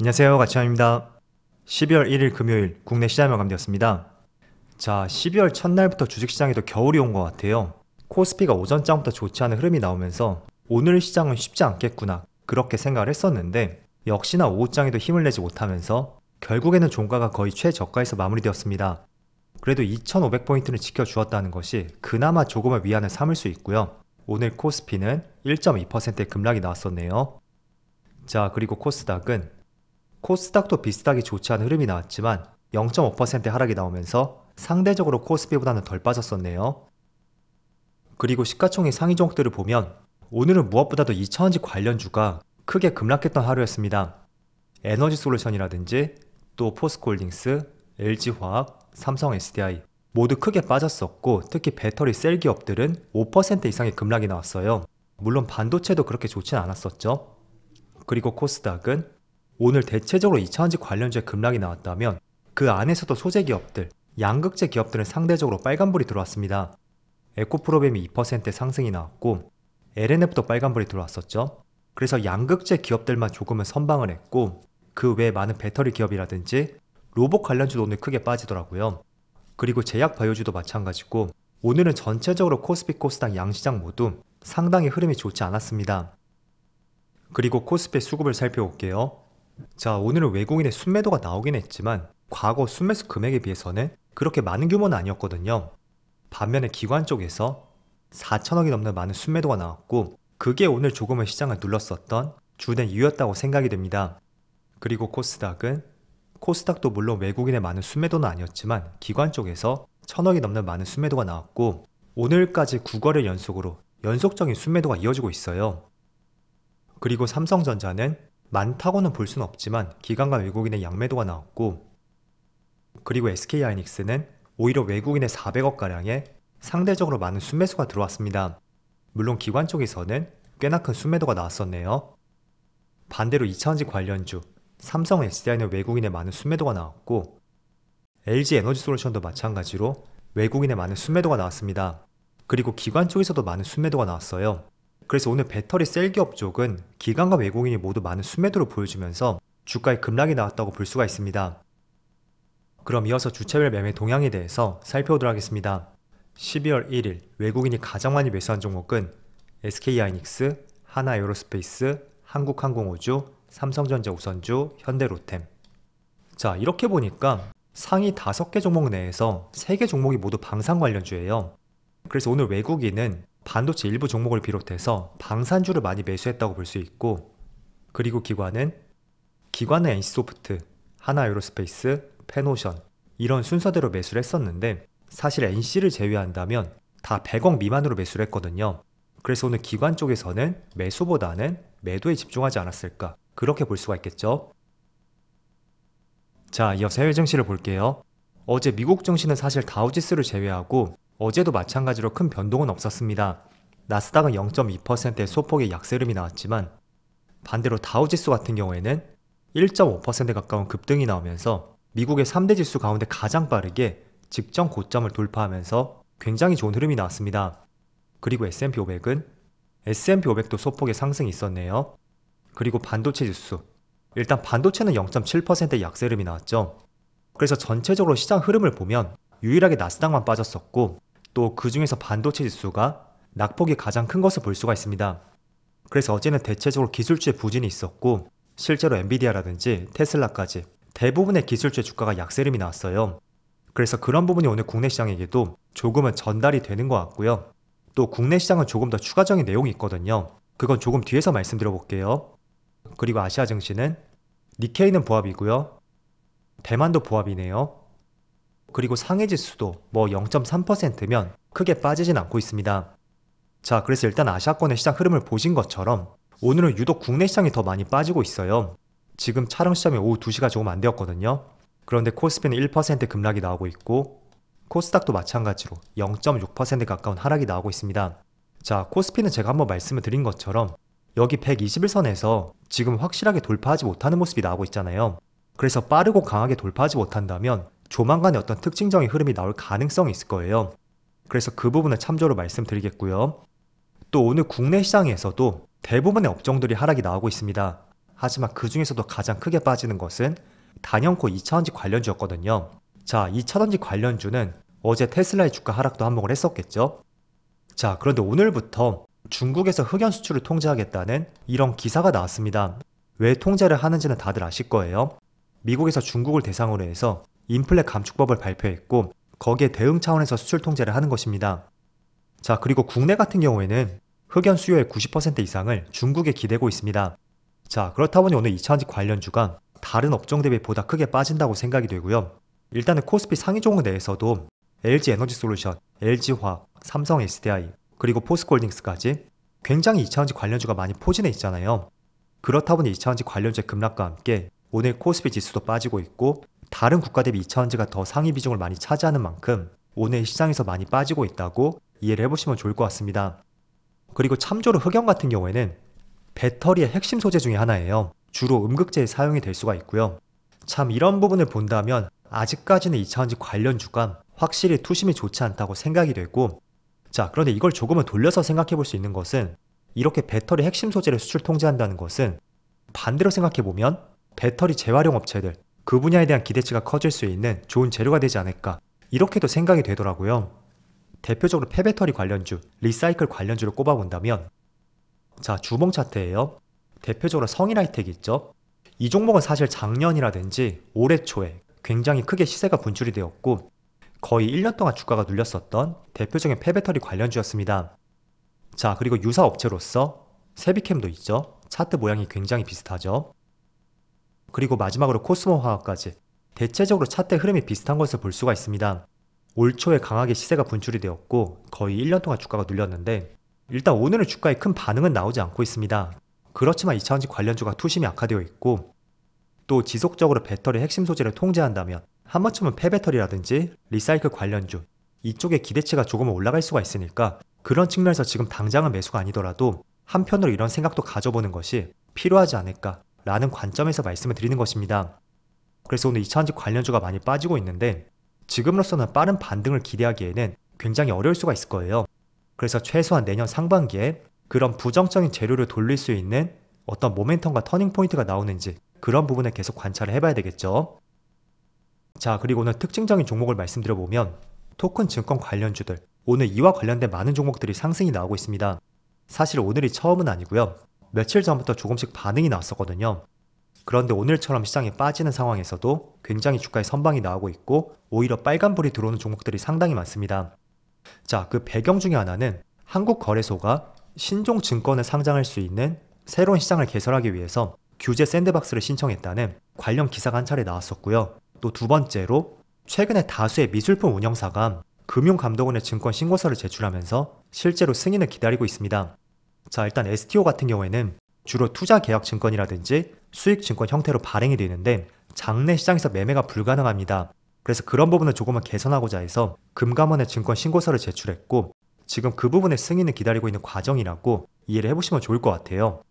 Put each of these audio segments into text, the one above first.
안녕하세요, 가치환입니다. 12월 1일 금요일 국내 시장 마감되었습니다. 자, 12월 첫날부터 주식시장에도 겨울이 온 것 같아요. 코스피가 오전장부터 좋지 않은 흐름이 나오면서 오늘 시장은 쉽지 않겠구나 그렇게 생각을 했었는데 역시나 오후장에도 힘을 내지 못하면서 결국에는 종가가 거의 최저가에서 마무리되었습니다. 그래도 2500포인트를 지켜주었다는 것이 그나마 조금의 위안을 삼을 수 있고요. 오늘 코스피는 1.2%의 급락이 나왔었네요. 자, 그리고 코스닥도 비슷하게 좋지 않은 흐름이 나왔지만 0.5% 하락이 나오면서 상대적으로 코스피보다는 덜 빠졌었네요. 그리고 시가총액 상위 종목들을 보면 오늘은 무엇보다도 2차전지 관련주가 크게 급락했던 하루였습니다. 에너지솔루션이라든지 또 포스코홀딩스, LG화학, 삼성 SDI 모두 크게 빠졌었고 특히 배터리 셀 기업들은 5% 이상의 급락이 나왔어요. 물론 반도체도 그렇게 좋진 않았었죠. 그리고 코스닥은 오늘 대체적으로 2차전지 관련주의 급락이 나왔다면 그 안에서도 소재 기업들, 양극재 기업들은 상대적으로 빨간불이 들어왔습니다. 에코프로뱀이 2% 상승이 나왔고 LNF도 빨간불이 들어왔었죠. 그래서 양극재 기업들만 조금은 선방을 했고 그 외에 많은 배터리 기업이라든지 로봇 관련주도 오늘 크게 빠지더라고요. 그리고 제약 바이오주도 마찬가지고 오늘은 전체적으로 코스피, 코스닥 양시장 모두 상당히 흐름이 좋지 않았습니다. 그리고 코스피 수급을 살펴볼게요. 자, 오늘은 외국인의 순매도가 나오긴 했지만 과거 순매수 금액에 비해서는 그렇게 많은 규모는 아니었거든요. 반면에 기관 쪽에서 4천억이 넘는 많은 순매도가 나왔고 그게 오늘 조금은 시장을 눌렀었던 주된 이유였다고 생각이 됩니다. 그리고 코스닥도 물론 외국인의 많은 순매도는 아니었지만 기관 쪽에서 1,000억이 넘는 많은 순매도가 나왔고 오늘까지 9거래일 연속으로 연속적인 순매도가 이어지고 있어요. 그리고 삼성전자는 많다고는 볼 수는 없지만 기관과 외국인의 양매도가 나왔고 그리고 SK하이닉스는 오히려 외국인의 400억가량의 상대적으로 많은 순매수가 들어왔습니다. 물론 기관 쪽에서는 꽤나 큰 순매도가 나왔었네요. 반대로 2차전지 관련주 삼성 SDI는 외국인의 많은 순매도가 나왔고 LG 에너지솔루션도 마찬가지로 외국인의 많은 순매도가 나왔습니다. 그리고 기관 쪽에서도 많은 순매도가 나왔어요. 그래서 오늘 배터리 셀 기업 쪽은 기관과 외국인이 모두 많은 순매도를 보여주면서 주가에 급락이 나왔다고 볼 수가 있습니다. 그럼 이어서 주체별 매매 동향에 대해서 살펴보도록 하겠습니다. 12월 1일 외국인이 가장 많이 매수한 종목은 SK하이닉스, 하나에어로스페이스, 한국항공우주, 삼성전자 우선주, 현대로템. 자, 이렇게 보니까 상위 5개 종목 내에서 3개 종목이 모두 방산 관련주예요. 그래서 오늘 외국인은 반도체 일부 종목을 비롯해서 방산주를 많이 매수했다고 볼 수 있고 그리고 기관은 NC소프트, 하나에어로스페이스, 페노션 이런 순서대로 매수를 했었는데 사실 NC를 제외한다면 다 100억 미만으로 매수를 했거든요. 그래서 오늘 기관 쪽에서는 매수보다는 매도에 집중하지 않았을까 그렇게 볼 수가 있겠죠. 자, 이어서 해외 증시를 볼게요. 어제 미국 증시는 사실 다우지수를 제외하고 어제도 마찬가지로 큰 변동은 없었습니다. 나스닥은 0.2%의 소폭의 약세름이 나왔지만 반대로 다우지수 같은 경우에는 1.5% 가까운 급등이 나오면서 미국의 3대 지수 가운데 가장 빠르게 직전 고점을 돌파하면서 굉장히 좋은 흐름이 나왔습니다. 그리고 S&P 500도 소폭의 상승이 있었네요. 그리고 반도체 지수, 일단 반도체는 0.7%의 약세름이 나왔죠. 그래서 전체적으로 시장 흐름을 보면 유일하게 나스닥만 빠졌었고 또 그 중에서 반도체 지수가 낙폭이 가장 큰 것을 볼 수가 있습니다. 그래서 어제는 대체적으로 기술주의 부진이 있었고 실제로 엔비디아라든지 테슬라까지 대부분의 기술주의 주가가 약세름이 나왔어요. 그래서 그런 부분이 오늘 국내 시장에게도 조금은 전달이 되는 것 같고요. 또 국내 시장은 조금 더 추가적인 내용이 있거든요. 그건 조금 뒤에서 말씀드려 볼게요. 그리고 아시아 증시는 니케이는 보합이고요. 대만도 보합이네요. 그리고 상해 지수도 0.3%면 크게 빠지진 않고 있습니다. 자, 그래서 일단 아시아권의 시장 흐름을 보신 것처럼 오늘은 유독 국내 시장이 더 많이 빠지고 있어요. 지금 촬영 시점이 오후 2시가 조금 안 되었거든요. 그런데 코스피는 1% 급락이 나오고 있고 코스닥도 마찬가지로 0.6% 가까운 하락이 나오고 있습니다. 자, 코스피는 제가 한번 말씀을 드린 것처럼 여기 121선에서 지금 확실하게 돌파하지 못하는 모습이 나오고 있잖아요. 그래서 빠르고 강하게 돌파하지 못한다면 조만간에 어떤 특징적인 흐름이 나올 가능성이 있을 거예요. 그래서 그 부분을 참조로 말씀드리겠고요. 또 오늘 국내 시장에서도 대부분의 업종들이 하락이 나오고 있습니다. 하지만 그 중에서도 가장 크게 빠지는 것은 단연코 2차전지 관련주였거든요. 자, 2차전지 관련주는 어제 테슬라의 주가 하락도 한몫을 했었겠죠. 자, 그런데 오늘부터 중국에서 흑연 수출을 통제하겠다는 이런 기사가 나왔습니다. 왜 통제를 하는지는 다들 아실 거예요. 미국에서 중국을 대상으로 해서 인플레 감축법을 발표했고 거기에 대응 차원에서 수출 통제를 하는 것입니다. 자, 그리고 국내 같은 경우에는 흑연 수요의 90% 이상을 중국에 기대고 있습니다. 자, 그렇다 보니 오늘 2차전지 관련주가 다른 업종 대비 보다 크게 빠진다고 생각이 되고요. 일단은 코스피 상위 종목 내에서도 LG 에너지솔루션, LG화학, 삼성 SDI, 그리고 포스코홀딩스까지 굉장히 2차전지 관련주가 많이 포진해 있잖아요. 그렇다 보니 2차전지 관련주의 급락과 함께 오늘 코스피 지수도 빠지고 있고 다른 국가 대비 2차전지가 더 상위 비중을 많이 차지하는 만큼 오늘 시장에서 많이 빠지고 있다고 이해를 해보시면 좋을 것 같습니다. 그리고 참조로 흑연 같은 경우에는 배터리의 핵심 소재 중에 하나예요. 주로 음극재에 사용이 될 수가 있고요. 참 이런 부분을 본다면 아직까지는 2차전지 관련주가 확실히 투심이 좋지 않다고 생각이 되고, 자, 그런데 이걸 조금은 돌려서 생각해 볼 수 있는 것은 이렇게 배터리 핵심 소재를 수출 통제한다는 것은 반대로 생각해 보면 배터리 재활용 업체들, 그 분야에 대한 기대치가 커질 수 있는 좋은 재료가 되지 않을까, 이렇게도 생각이 되더라고요. 대표적으로 폐배터리 관련주, 리사이클 관련주를 꼽아본다면, 자, 주봉 차트예요. 대표적으로 성인하이텍 있죠. 이 종목은 사실 작년이라든지 올해 초에 굉장히 크게 시세가 분출이 되었고 거의 1년 동안 주가가 눌렸었던 대표적인 폐배터리 관련주였습니다. 자, 그리고 유사 업체로서 세비캠도 있죠. 차트 모양이 굉장히 비슷하죠. 그리고 마지막으로 코스모화학까지 대체적으로 차트 흐름이 비슷한 것을 볼 수가 있습니다. 올 초에 강하게 시세가 분출이 되었고 거의 1년 동안 주가가 눌렸는데 일단 오늘은 주가에 큰 반응은 나오지 않고 있습니다. 그렇지만 2차전지 관련주가 투심이 악화되어 있고 또 지속적으로 배터리 핵심 소재를 통제한다면 한 번쯤은 폐배터리라든지 리사이클 관련주 이쪽에 기대치가 조금은 올라갈 수가 있으니까 그런 측면에서 지금 당장은 매수가 아니더라도 한편으로 이런 생각도 가져보는 것이 필요하지 않을까 라는 관점에서 말씀을 드리는 것입니다. 그래서 오늘 2차전지 관련주가 많이 빠지고 있는데 지금으로서는 빠른 반등을 기대하기에는 굉장히 어려울 수가 있을 거예요. 그래서 최소한 내년 상반기에 그런 부정적인 재료를 돌릴 수 있는 어떤 모멘텀과 터닝 포인트가 나오는지 그런 부분을 계속 관찰을 해봐야 되겠죠. 자, 그리고 오늘 특징적인 종목을 말씀드려보면 토큰 증권 관련주들, 오늘 이와 관련된 많은 종목들이 상승이 나오고 있습니다. 사실 오늘이 처음은 아니고요. 며칠 전부터 조금씩 반응이 나왔었거든요. 그런데 오늘처럼 시장이 빠지는 상황에서도 굉장히 주가에 선방이 나오고 있고 오히려 빨간불이 들어오는 종목들이 상당히 많습니다. 자, 그 배경 중에 하나는 한국거래소가 신종 증권을 상장할 수 있는 새로운 시장을 개설하기 위해서 규제 샌드박스를 신청했다는 관련 기사가 한 차례 나왔었고요. 또 두 번째로 최근에 다수의 미술품 운영사가 금융감독원에 증권 신고서를 제출하면서 실제로 승인을 기다리고 있습니다. 자, 일단 STO 같은 경우에는 주로 투자계약증권이라든지 수익증권 형태로 발행이 되는데 장내 시장에서 매매가 불가능합니다. 그래서 그런 부분을 조금은 개선하고자 해서 금감원에 증권 신고서를 제출했고 지금 그 부분의 승인을 기다리고 있는 과정이라고 이해를 해보시면 좋을 것 같아요.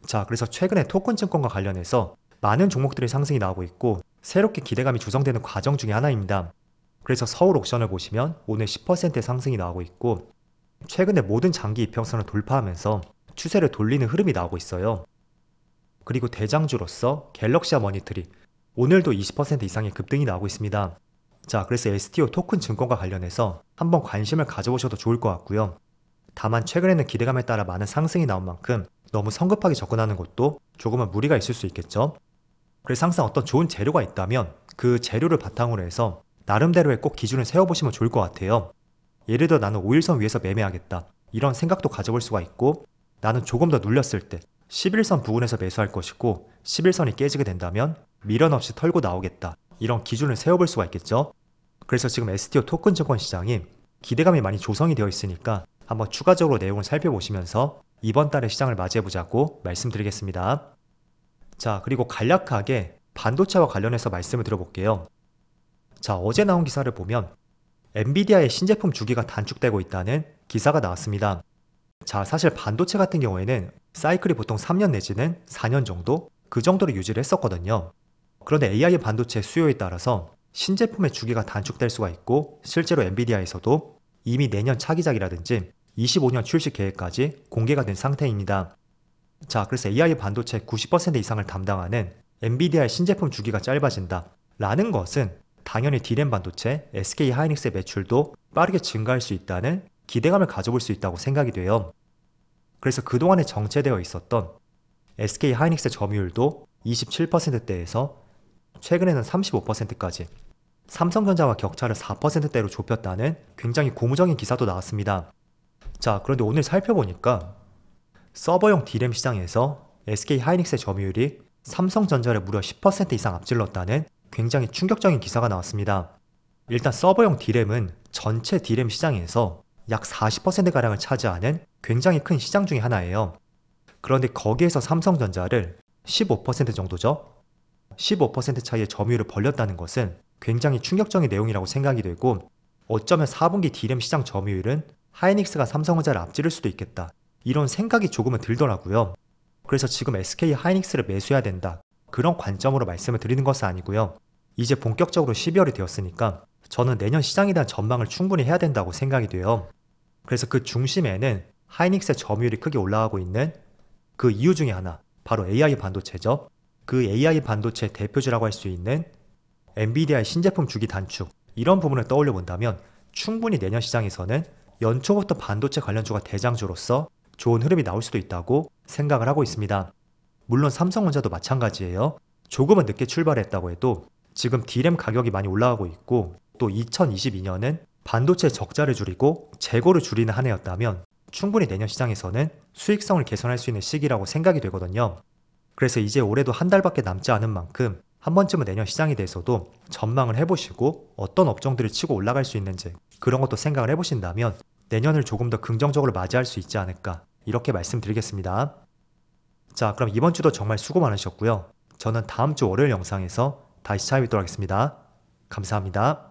자, 그래서 최근에 토큰 증권과 관련해서 많은 종목들의 상승이 나오고 있고 새롭게 기대감이 조성되는 과정 중에 하나입니다. 그래서 서울 옥션을 보시면 오늘 10%의 상승이 나오고 있고 최근에 모든 장기 이평선을 돌파하면서 추세를 돌리는 흐름이 나오고 있어요. 그리고 대장주로서 갤럭시와 머니트리 오늘도 20% 이상의 급등이 나오고 있습니다. 자, 그래서 STO 토큰 증권과 관련해서 한번 관심을 가져보셔도 좋을 것 같고요. 다만 최근에는 기대감에 따라 많은 상승이 나온 만큼 너무 성급하게 접근하는 것도 조금은 무리가 있을 수 있겠죠. 그래서 항상 어떤 좋은 재료가 있다면 그 재료를 바탕으로 해서 나름대로의 꼭 기준을 세워보시면 좋을 것 같아요. 예를 들어 나는 5일선 위에서 매매하겠다 이런 생각도 가져볼 수가 있고 나는 조금 더 눌렸을 때 11선 부근에서 매수할 것이고 11선이 깨지게 된다면 미련 없이 털고 나오겠다 이런 기준을 세워볼 수가 있겠죠. 그래서 지금 STO 토큰 증권 시장이 기대감이 많이 조성이 되어 있으니까 한번 추가적으로 내용을 살펴보시면서 이번 달에 시장을 맞이해보자고 말씀드리겠습니다. 자, 그리고 간략하게 반도체와 관련해서 말씀을 드려볼게요. 자, 어제 나온 기사를 보면 엔비디아의 신제품 주기가 단축되고 있다는 기사가 나왔습니다. 자, 사실 반도체 같은 경우에는 사이클이 보통 3년 내지는 4년 정도 그 정도로 유지를 했었거든요. 그런데 AI 반도체 수요에 따라서 신제품의 주기가 단축될 수가 있고 실제로 엔비디아에서도 이미 내년 차기작이라든지 25년 출시 계획까지 공개가 된 상태입니다. 자, 그래서 AI 반도체 90% 이상을 담당하는 엔비디아의 신제품 주기가 짧아진다 라는 것은 당연히 D램 반도체, SK 하이닉스의 매출도 빠르게 증가할 수 있다는 기대감을 가져볼 수 있다고 생각이 돼요. 그래서 그동안에 정체되어 있었던 SK 하이닉스 점유율도 27%대에서 최근에는 35%까지, 삼성전자와 격차를 4%대로 좁혔다는 굉장히 고무적인 기사도 나왔습니다. 자, 그런데 오늘 살펴보니까 서버용 D램 시장에서 SK 하이닉스의 점유율이 삼성전자를 무려 10% 이상 앞질렀다는 굉장히 충격적인 기사가 나왔습니다. 일단 서버용 D램은 전체 D램 시장에서 약 40%가량을 차지하는 굉장히 큰 시장 중에 하나예요. 그런데 거기에서 삼성전자를 15% 정도죠. 15% 차이의 점유율을 벌렸다는 것은 굉장히 충격적인 내용이라고 생각이 되고, 어쩌면 4분기 D램 시장 점유율은 하이닉스가 삼성전자를 앞지를 수도 있겠다, 이런 생각이 조금은 들더라고요. 그래서 지금 SK 하이닉스를 매수해야 된다, 그런 관점으로 말씀을 드리는 것은 아니고요. 이제 본격적으로 12월이 되었으니까 저는 내년 시장에 대한 전망을 충분히 해야 된다고 생각이 돼요. 그래서 그 중심에는 하이닉스의 점유율이 크게 올라가고 있는 그 이유 중에 하나, 바로 AI 반도체죠. 그 AI 반도체 대표주라고 할 수 있는 엔비디아의 신제품 주기 단축, 이런 부분을 떠올려 본다면 충분히 내년 시장에서는 연초부터 반도체 관련주가 대장주로서 좋은 흐름이 나올 수도 있다고 생각을 하고 있습니다. 물론 삼성전자도 마찬가지예요. 조금은 늦게 출발했다고 해도 지금 D램 가격이 많이 올라가고 있고, 또 2022년은 반도체 적자를 줄이고 재고를 줄이는 한 해였다면 충분히 내년 시장에서는 수익성을 개선할 수 있는 시기라고 생각이 되거든요. 그래서 이제 올해도 한 달밖에 남지 않은 만큼 한 번쯤은 내년 시장에 대해서도 전망을 해보시고 어떤 업종들을 치고 올라갈 수 있는지, 그런 것도 생각을 해보신다면 내년을 조금 더 긍정적으로 맞이할 수 있지 않을까, 이렇게 말씀드리겠습니다. 자, 그럼 이번 주도 정말 수고 많으셨고요. 저는 다음 주 월요일 영상에서 다시 찾아뵙도록 하겠습니다. 감사합니다.